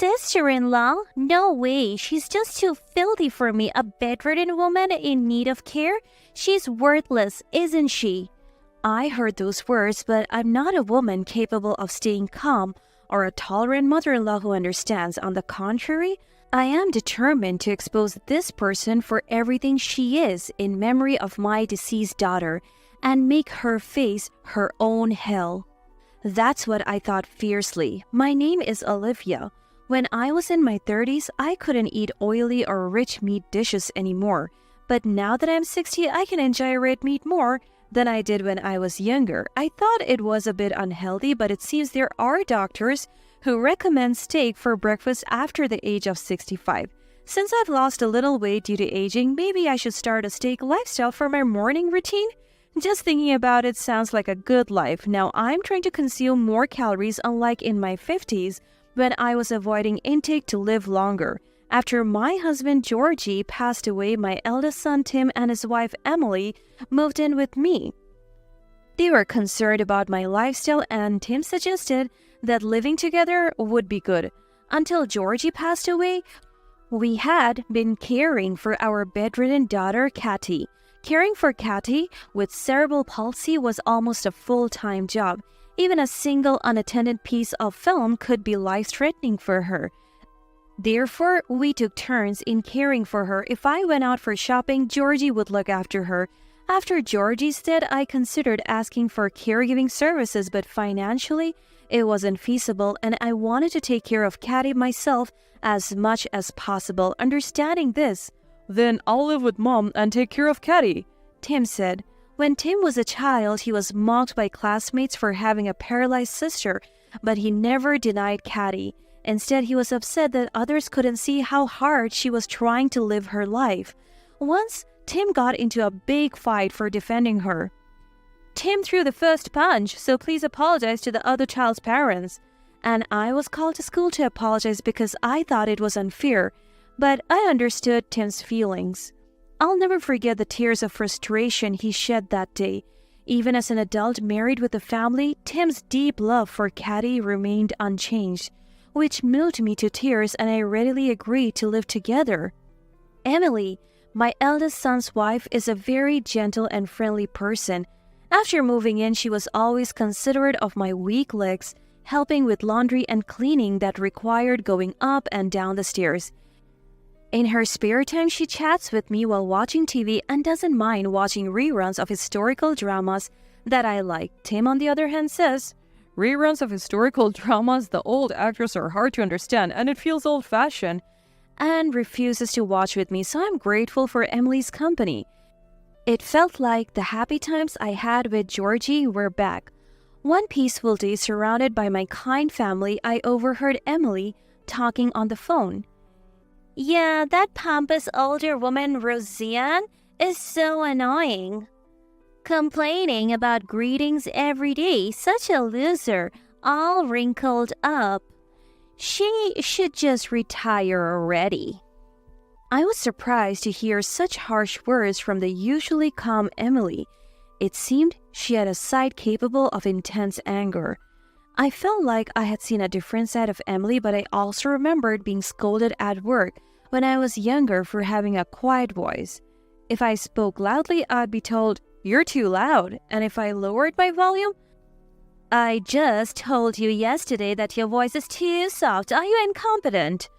Sister-in-law? No way. She's just too filthy for me. A bedridden woman in need of care? She's worthless, isn't she? I heard those words, but I'm not a woman capable of staying calm or a tolerant mother-in-law who understands. On the contrary, I am determined to expose this person for everything she is in memory of my deceased daughter and make her face her own hell. That's what I thought fiercely. My name is Olivia. When I was in my 30s, I couldn't eat oily or rich meat dishes anymore. But now that I'm 60, I can enjoy red meat more than I did when I was younger. I thought it was a bit unhealthy, but it seems there are doctors who recommend steak for breakfast after the age of 65. Since I've lost a little weight due to aging, maybe I should start a steak lifestyle for my morning routine? Just thinking about it sounds like a good life. Now I'm trying to consume more calories, unlike in my 50s when I was avoiding intake to live longer. After my husband Georgie passed away, my eldest son Tim and his wife Emily moved in with me. They were concerned about my lifestyle, and Tim suggested that living together would be good. Until Georgie passed away, we had been caring for our bedridden daughter Katty. Caring for Katty with cerebral palsy was almost a full-time job. Even a single unattended piece of film could be life-threatening for her. Therefore, we took turns in caring for her. If I went out for shopping, Georgie would look after her. After Georgie's death, I considered asking for caregiving services, but financially, it wasn't feasible, and I wanted to take care of Katty myself as much as possible. Understanding this, "Then I'll live with Mom and take care of Katty," Tim said. When Tim was a child, he was mocked by classmates for having a paralyzed sister, but he never denied Katty. Instead, he was upset that others couldn't see how hard she was trying to live her life. Once, Tim got into a big fight for defending her. "Tim threw the first punch, so please apologize to the other child's parents." And I was called to school to apologize because I thought it was unfair, but I understood Tim's feelings. I'll never forget the tears of frustration he shed that day. Even as an adult married with a family, Tim's deep love for Katty remained unchanged, which moved me to tears, and I readily agreed to live together. Emily, my eldest son's wife, is a very gentle and friendly person. After moving in, she was always considerate of my weak legs, helping with laundry and cleaning that required going up and down the stairs. In her spare time, she chats with me while watching TV and doesn't mind watching reruns of historical dramas that I like. Tim, on the other hand, says, "Reruns of historical dramas, the old actors are hard to understand and it feels old-fashioned," and refuses to watch with me, so I'm grateful for Emily's company. It felt like the happy times I had with Georgie were back. One peaceful day, surrounded by my kind family, I overheard Emily talking on the phone. "Yeah, that pompous older woman, Roseanne, is so annoying. Complaining about greetings every day, such a loser, all wrinkled up. She should just retire already." I was surprised to hear such harsh words from the usually calm Emily. It seemed she had a side capable of intense anger. I felt like I had seen a different side of Emily, but I also remembered being scolded at work when I was younger for having a quiet voice. If I spoke loudly, I'd be told, "You're too loud," and if I lowered my volume, "I just told you yesterday that your voice is too soft. Are you incompetent?"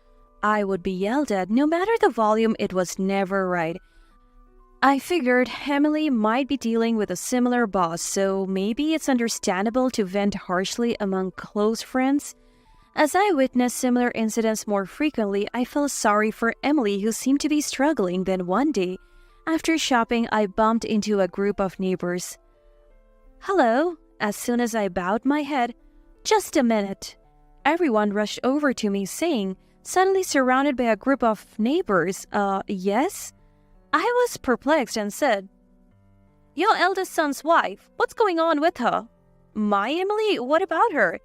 I would be yelled at. No matter the volume, it was never right. I figured Emily might be dealing with a similar boss, so maybe it's understandable to vent harshly among close friends. As I witnessed similar incidents more frequently, I felt sorry for Emily, who seemed to be struggling. Then one day, after shopping, I bumped into a group of neighbors. "Hello." As soon as I bowed my head, "Just a minute." Everyone rushed over to me, saying, suddenly surrounded by a group of neighbors, yes?" I was perplexed and said, "Your eldest son's wife, what's going on with her?" "My Emily? What about her?"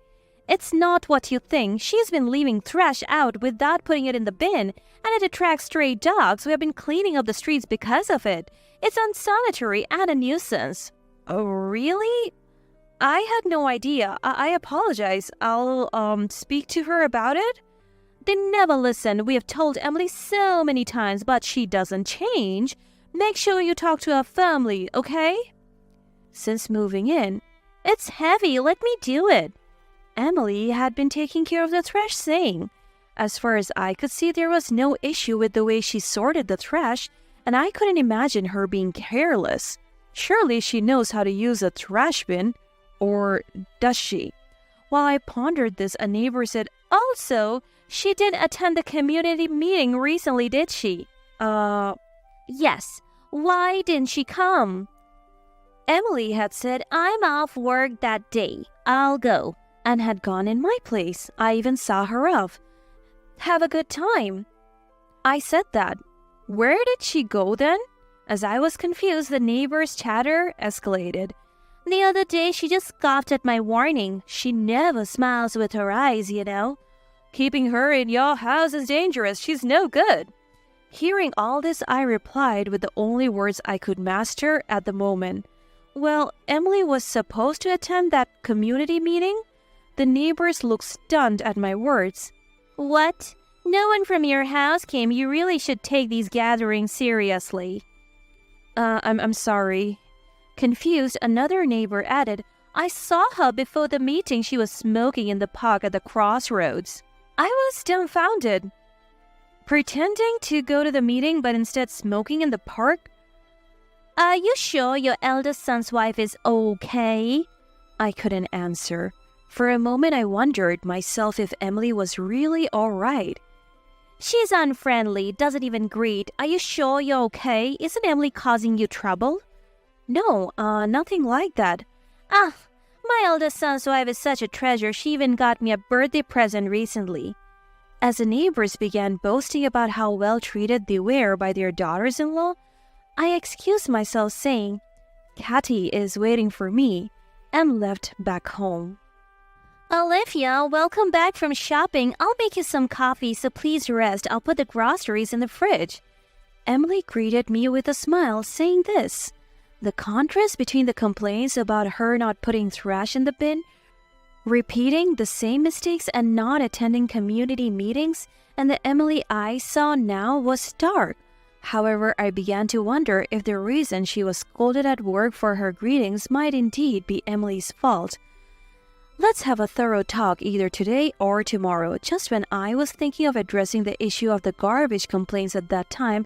"It's not what you think. She's been leaving trash out without putting it in the bin, and it attracts stray dogs who have been cleaning up the streets because of it. It's unsanitary and a nuisance." "Oh, really?" "I had no idea. I apologize. I'll speak to her about it." They never listen. We have told Emily so many times, but she doesn't change. Make sure you talk to her family, okay? Since moving in, it's heavy. Let me do it. Emily had been taking care of the trash, saying, as far as I could see, there was no issue with the way she sorted the trash, and I couldn't imagine her being careless. Surely she knows how to use a trash bin, or does she? While I pondered this, a neighbor said, also, she didn't attend the community meeting recently, did she? Yes. Why didn't she come? Emily had said, I'm off work that day. I'll go. And had gone in my place. I even saw her off. Have a good time. I said that. Where did she go then? As I was confused, the neighbor's chatter escalated. The other day, she just scoffed at my warning. She never smiles with her eyes, you know. Keeping her in your house is dangerous. She's no good. Hearing all this, I replied with the only words I could master at the moment. Well, Emily was supposed to attend that community meeting? The neighbors looked stunned at my words. What? No one from your house came. You really should take these gatherings seriously. I'm sorry. Confused, another neighbor added, I saw her before the meeting. She was smoking in the park at the crossroads. I was dumbfounded. Pretending to go to the meeting but instead smoking in the park? Are you sure your eldest son's wife is okay? I couldn't answer. For a moment I wondered myself if Emily was really all right. She's unfriendly, doesn't even greet. Are you sure you're okay? Isn't Emily causing you trouble? No, nothing like that. My eldest son's wife is such a treasure. She even got me a birthday present recently. As the neighbors began boasting about how well treated they were by their daughters-in-law, I excused myself saying, Katy is waiting for me, and left back home. Olivia, welcome back from shopping. I'll make you some coffee, so please rest. I'll put the groceries in the fridge. Emily greeted me with a smile, saying this. The contrast between the complaints about her not putting trash in the bin, repeating the same mistakes and not attending community meetings, and the Emily I saw now was stark. However, I began to wonder if the reason she was scolded at work for her greetings might indeed be Emily's fault. Let's have a thorough talk either today or tomorrow. Just when I was thinking of addressing the issue of the garbage complaints at that time,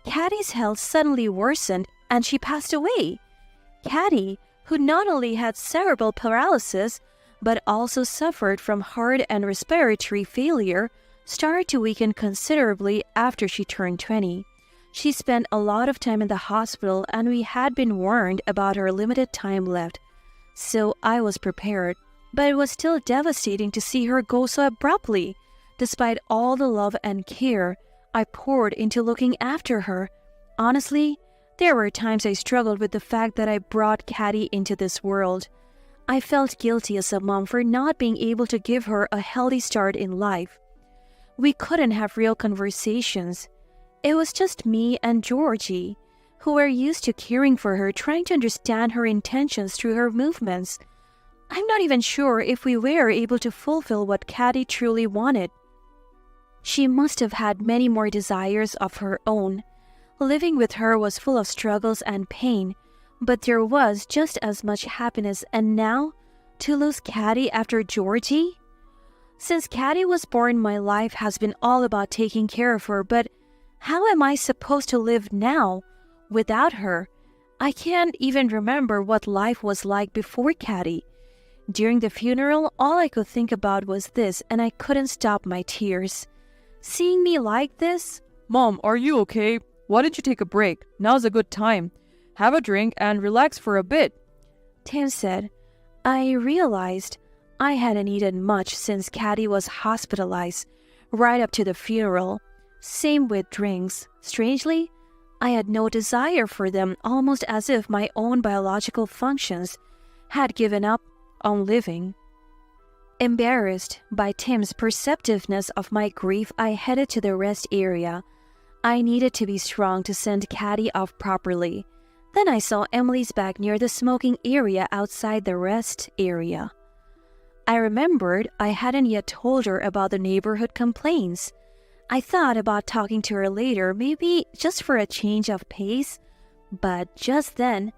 Katy's health suddenly worsened and she passed away. Katy, who not only had cerebral paralysis, but also suffered from heart and respiratory failure, started to weaken considerably after she turned 20. She spent a lot of time in the hospital and we had been warned about her limited time left. So I was prepared, but it was still devastating to see her go so abruptly. Despite all the love and care I poured into looking after her, honestly, there were times I struggled with the fact that I brought Katy into this world. I felt guilty as a mom for not being able to give her a healthy start in life. We couldn't have real conversations. It was just me and Georgie, who were used to caring for her, trying to understand her intentions through her movements. I'm not even sure if we were able to fulfill what Katy truly wanted. She must have had many more desires of her own. Living with her was full of struggles and pain, but there was just as much happiness. And now, to lose Katy after Georgie? Since Katy was born, my life has been all about taking care of her, but how am I supposed to live now without her? I can't even remember what life was like before Katy. During the funeral, all I could think about was this, and I couldn't stop my tears. Seeing me like this, Mom, are you okay? Why don't you take a break? Now's a good time. Have a drink and relax for a bit. Tim said. I realized I hadn't eaten much since Katy was hospitalized, right up to the funeral. Same with drinks. Strangely, I had no desire for them, almost as if my own biological functions had given up on living. Embarrassed by Tim's perceptiveness of my grief, I headed to the rest area. I needed to be strong to send Katy off properly. Then I saw Emily's bag near the smoking area outside the rest area. I remembered I hadn't yet told her about the neighborhood complaints. I thought about talking to her later, maybe just for a change of pace. But just then,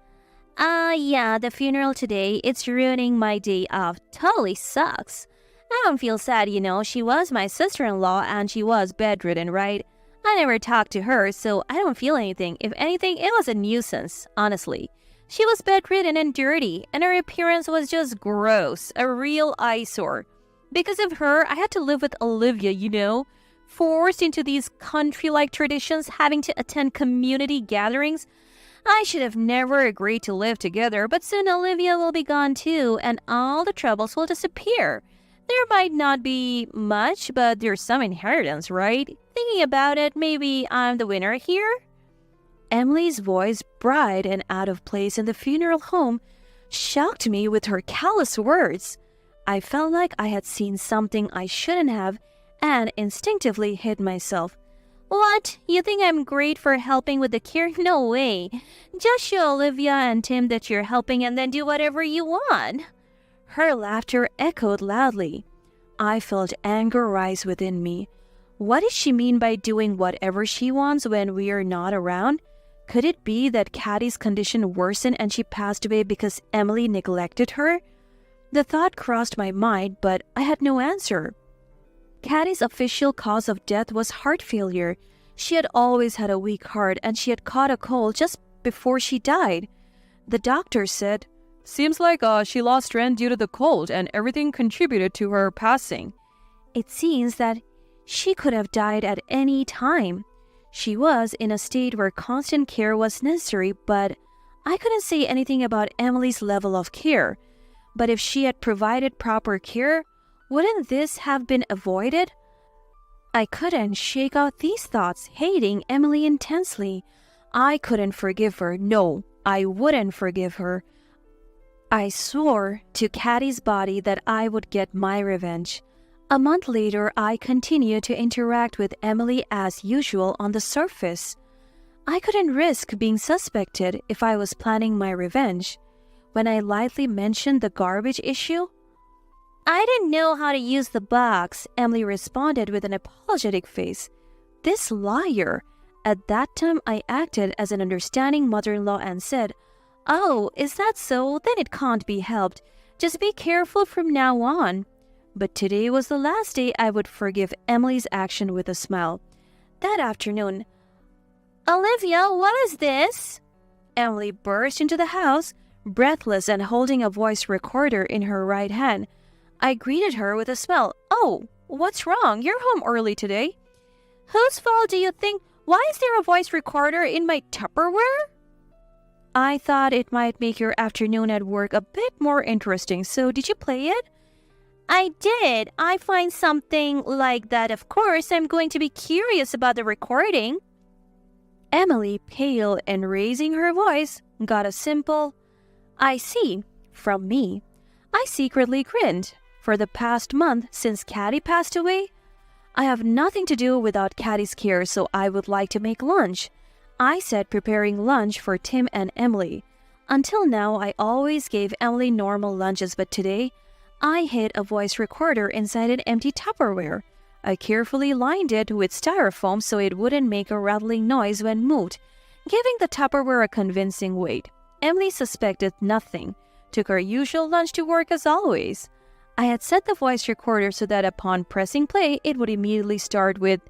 yeah, the funeral today, it's ruining my day off. Totally sucks. I don't feel sad, she was my sister-in-law and she was bedridden, right? I never talked to her, so I don't feel anything. If anything, it was a nuisance, honestly. She was bedridden and dirty, and her appearance was just gross, a real eyesore. Because of her, I had to live with Olivia, forced into these country-like traditions, having to attend community gatherings. I should have never agreed to live together, but soon Olivia will be gone too, and all the troubles will disappear. There might not be much, but there's some inheritance, right? Thinking about it, maybe I'm the winner here? Emily's voice, bright and out of place in the funeral home, shocked me with her callous words. I felt like I had seen something I shouldn't have and instinctively hid myself. What? You think I'm great for helping with the care? No way. Just show Olivia and Tim that you're helping and then do whatever you want. Her laughter echoed loudly. I felt anger rise within me. What did she mean by doing whatever she wants when we are not around? Could it be that Caddy's condition worsened and she passed away because Emily neglected her? The thought crossed my mind, but I had no answer. Caddy's official cause of death was heart failure. She had always had a weak heart and she had caught a cold just before she died. The doctor said, "Seems like she lost strength due to the cold and everything contributed to her passing." It seems that she could have died at any time. She was in a state where constant care was necessary, but I couldn't say anything about Emily's level of care. But if she had provided proper care, wouldn't this have been avoided? I couldn't shake out these thoughts, hating Emily intensely. I couldn't forgive her. No, I wouldn't forgive her. I swore to Caddy's body that I would get my revenge. A month later, I continued to interact with Emily as usual on the surface. I couldn't risk being suspected if I was planning my revenge. When I lightly mentioned the garbage issue, "I didn't know how to use the box," Emily responded with an apologetic face. This liar! At that time, I acted as an understanding mother-in-law and said, "Oh, is that so? Then it can't be helped. Just be careful from now on." But today was the last day I would forgive Emily's action with a smile. That afternoon, "Olivia, what is this?" Emily burst into the house, breathless and holding a voice recorder in her right hand. I greeted her with a smile. "Oh, what's wrong? You're home early today." "Whose fault do you think? Why is there a voice recorder in my Tupperware?" "I thought it might make your afternoon at work a bit more interesting, so did you play it?" "I did. I find something like that. Of course, I'm going to be curious about the recording." Emily, pale and raising her voice, got a simple, "I see," from me. I secretly grinned. For the past month, since Caddy passed away, I have nothing to do without Caddy's care, so I would like to make lunch. I said preparing lunch for Tim and Emily. Until now, I always gave Emily normal lunches, but today, I hid a voice recorder inside an empty Tupperware. I carefully lined it with styrofoam so it wouldn't make a rattling noise when moved, giving the Tupperware a convincing weight. Emily suspected nothing, took her usual lunch to work as always. I had set the voice recorder so that upon pressing play, it would immediately start with,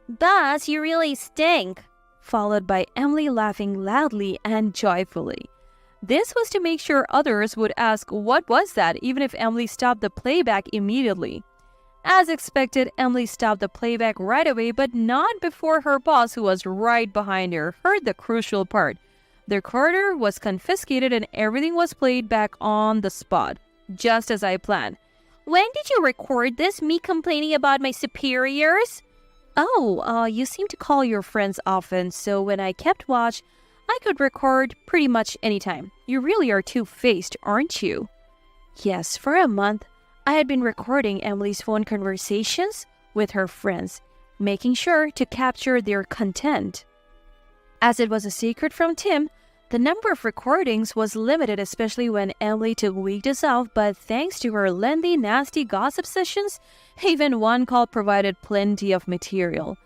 "Boss, you really stink," followed by Emily laughing loudly and joyfully. This was to make sure others would ask what was that, even if Emily stopped the playback immediately. As expected, Emily stopped the playback right away, but not before her boss, who was right behind her, heard the crucial part. The recorder was confiscated and everything was played back on the spot, just as I planned. "When did you record this? Me complaining about my superiors?" "Oh, you seem to call your friends often, so when I kept watch, I could record pretty much anytime. You really are two-faced, aren't you?" Yes, for a month, I had been recording Emily's phone conversations with her friends, making sure to capture their content. As it was a secret from Tim, The number of recordings was limited, especially when Emily took weekdays off, but thanks to her lengthy, nasty gossip sessions, even one call provided plenty of material.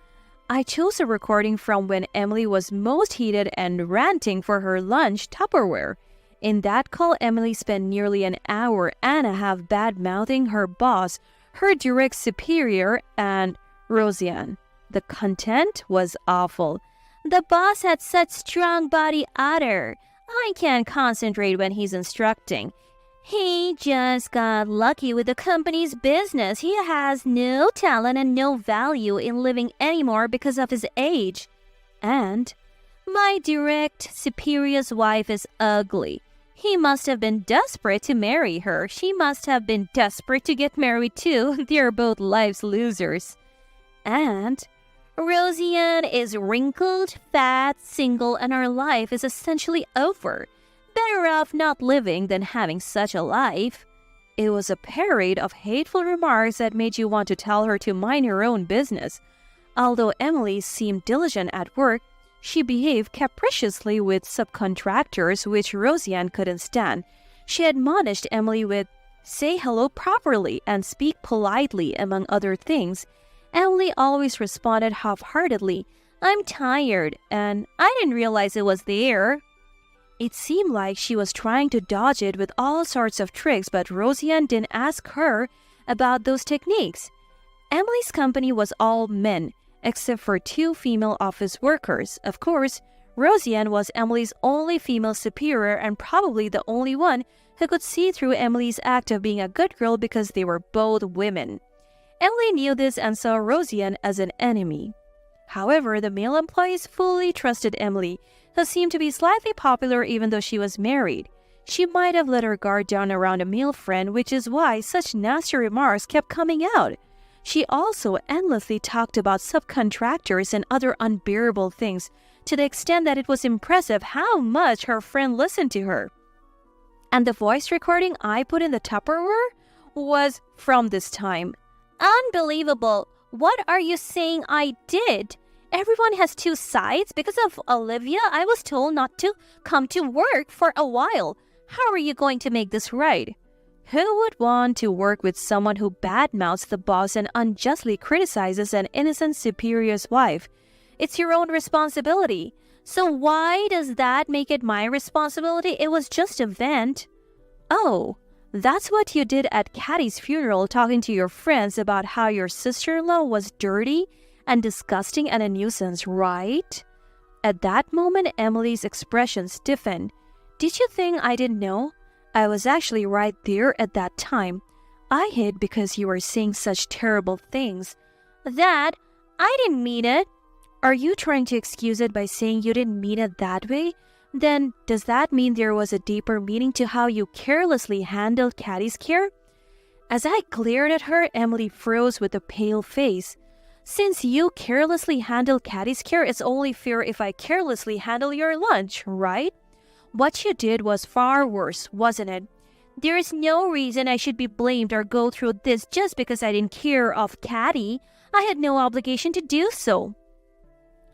I chose a recording from when Emily was most heated and ranting for her lunch Tupperware. In that call, Emily spent nearly an hour and a half bad-mouthing her boss, her direct superior, and Rosianne. The content was awful. The boss had such strong body odor. I can't concentrate when he's instructing. He just got lucky with the company's business. He has no talent and no value in living anymore because of his age. And my direct superior's wife is ugly. He must have been desperate to marry her. She must have been desperate to get married too. They're both life's losers. And Rosianne is wrinkled, fat, single, and her life is essentially over. Better off not living than having such a life. It was a parade of hateful remarks that made you want to tell her to mind her own business. Although Emily seemed diligent at work, she behaved capriciously with subcontractors, which Rosianne couldn't stand. She admonished Emily with, "Say hello properly and speak politely," among other things. Emily always responded half-heartedly, "I'm tired, and I didn't realize it was there." It seemed like she was trying to dodge it with all sorts of tricks, but Rosianne didn't ask her about those techniques. Emily's company was all men, except for 2 female office workers. Of course, Rosianne was Emily's only female superior and probably the only one who could see through Emily's act of being a good girl because they were both women. Emily knew this and saw Rosianne as an enemy. However, the male employees fully trusted Emily, who seemed to be slightly popular even though she was married. She might have let her guard down around a male friend, which is why such nasty remarks kept coming out. She also endlessly talked about subcontractors and other unbearable things, to the extent that it was impressive how much her friend listened to her. And the voice recording I put in the Tupperware was from this time. Unbelievable. What are you saying I did? Everyone has 2 sides. Because of Olivia, I was told not to come to work for a while. How are you going to make this right? Who would want to work with someone who badmouths the boss and unjustly criticizes an innocent superior's wife? It's your own responsibility. So why does that make it my responsibility? It was just a vent. Oh, that's what you did at Caddy's funeral, talking to your friends about how your sister-in-law was dirty and disgusting and a nuisance, right? At that moment, Emily's expression stiffened. Did you think I didn't know? I was actually right there at that time. I hid because you were saying such terrible things. That, I didn't mean it. Are you trying to excuse it by saying you didn't mean it that way? Then, does that mean there was a deeper meaning to how you carelessly handled Caddy's care? As I glared at her, Emily froze with a pale face. Since you carelessly handled Caddy's care, it's only fair if I carelessly handle your lunch, right? What you did was far worse, wasn't it? There is no reason I should be blamed or go through this just because I didn't care of Caddy. I had no obligation to do so.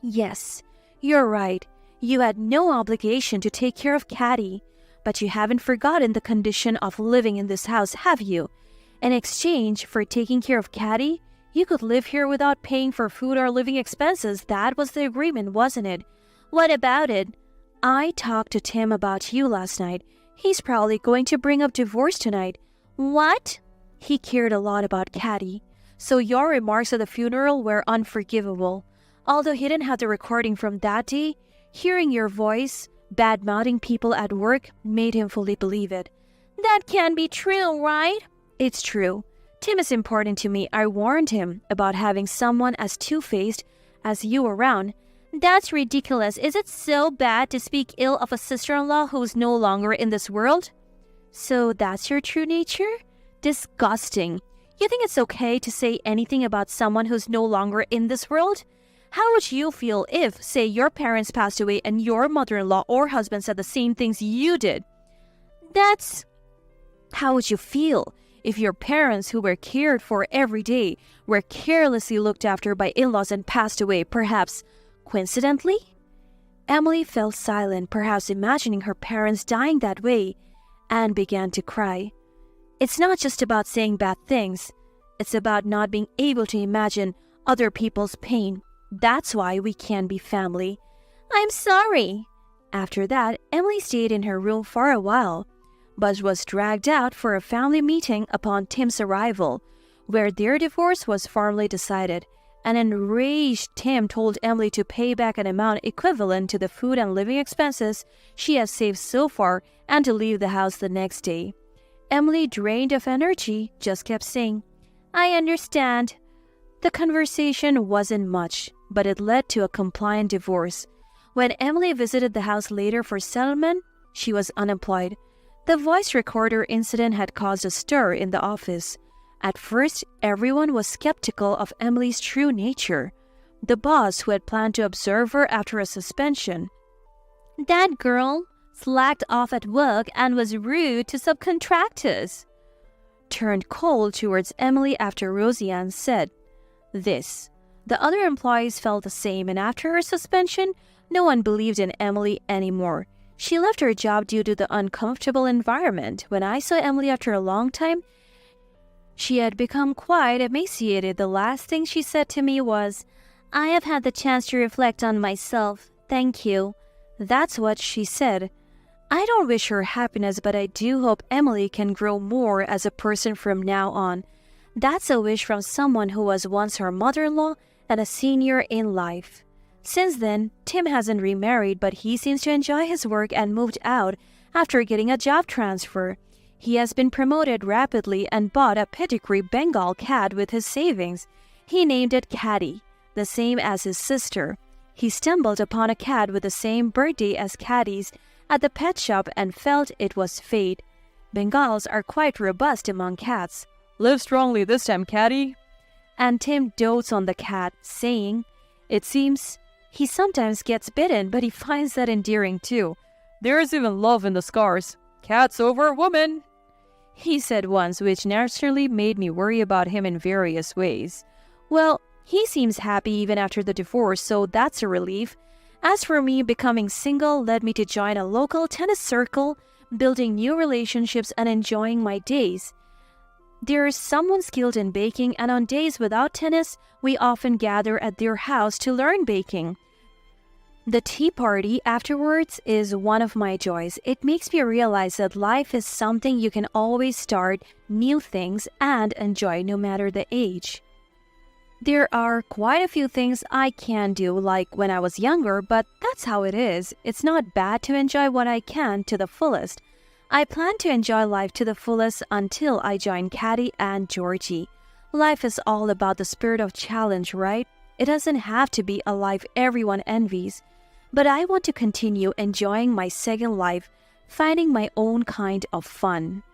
Yes, you're right. You had no obligation to take care of Caddy. But you haven't forgotten the condition of living in this house, have you? In exchange for taking care of Caddy, you could live here without paying for food or living expenses. That was the agreement, wasn't it? What about it? I talked to Tim about you last night. He's probably going to bring up divorce tonight. What? He cared a lot about Caddy. So your remarks at the funeral were unforgivable. Although he didn't have the recording from that day, hearing your voice, bad-mouthing people at work, made him fully believe it. That can't be true, right? It's true. Tim is important to me. I warned him about having someone as two-faced as you around. That's ridiculous. Is it so bad to speak ill of a sister-in-law who's no longer in this world? So that's your true nature? Disgusting. You think it's okay to say anything about someone who's no longer in this world? How would you feel if, say, your parents passed away and your mother-in-law or husband said the same things you did? How would you feel if your parents, who were cared for every day, were carelessly looked after by in-laws and passed away, perhaps coincidentally? Emily fell silent, perhaps imagining her parents dying that way, and began to cry. It's not just about saying bad things. It's about not being able to imagine other people's pain. That's why we can't be family. I'm sorry. After that, Emily stayed in her room for a while, but was dragged out for a family meeting upon Tim's arrival, where their divorce was formally decided. An enraged Tim told Emily to pay back an amount equivalent to the food and living expenses she had saved so far and to leave the house the next day. Emily, drained of energy, just kept saying, I understand. The conversation wasn't much, but it led to a compliant divorce. When Emily visited the house later for settlement, she was unemployed. The voice recorder incident had caused a stir in the office. At first, everyone was skeptical of Emily's true nature. The boss, who had planned to observe her after a suspension, that girl slacked off at work and was rude to subcontractors, turned cold towards Emily after Roseanne said this. The other employees felt the same, and after her suspension, no one believed in Emily anymore. She left her job due to the uncomfortable environment. When I saw Emily after a long time, she had become quite emaciated. The last thing she said to me was, I have had the chance to reflect on myself. Thank you. That's what she said. I don't wish her happiness, but I do hope Emily can grow more as a person from now on. That's a wish from someone who was once her mother-in-law and a senior in life. Since then, Tim hasn't remarried, but he seems to enjoy his work and moved out after getting a job transfer. He has been promoted rapidly and bought a pedigree Bengal cat with his savings. He named it Caddy, the same as his sister. He stumbled upon a cat with the same birthday as Caddy's at the pet shop and felt it was fate. Bengals are quite robust among cats. Live strongly this time, Caddy. And Tim dotes on the cat, saying, it seems he sometimes gets bitten, but he finds that endearing too. There is even love in the scars. Cats over woman, he said once, which naturally made me worry about him in various ways. Well, he seems happy even after the divorce, so that's a relief. As for me, becoming single led me to join a local tennis circle, building new relationships and enjoying my days. There's someone skilled in baking, and on days without tennis, we often gather at their house to learn baking. The tea party afterwards is one of my joys. It makes me realize that life is something you can always start new things and enjoy no matter the age. There are quite a few things I can do like when I was younger, but that's how it is. It's not bad to enjoy what I can to the fullest. I plan to enjoy life to the fullest until I join Caddy and Georgie. Life is all about the spirit of challenge, right? It doesn't have to be a life everyone envies. But I want to continue enjoying my second life, finding my own kind of fun.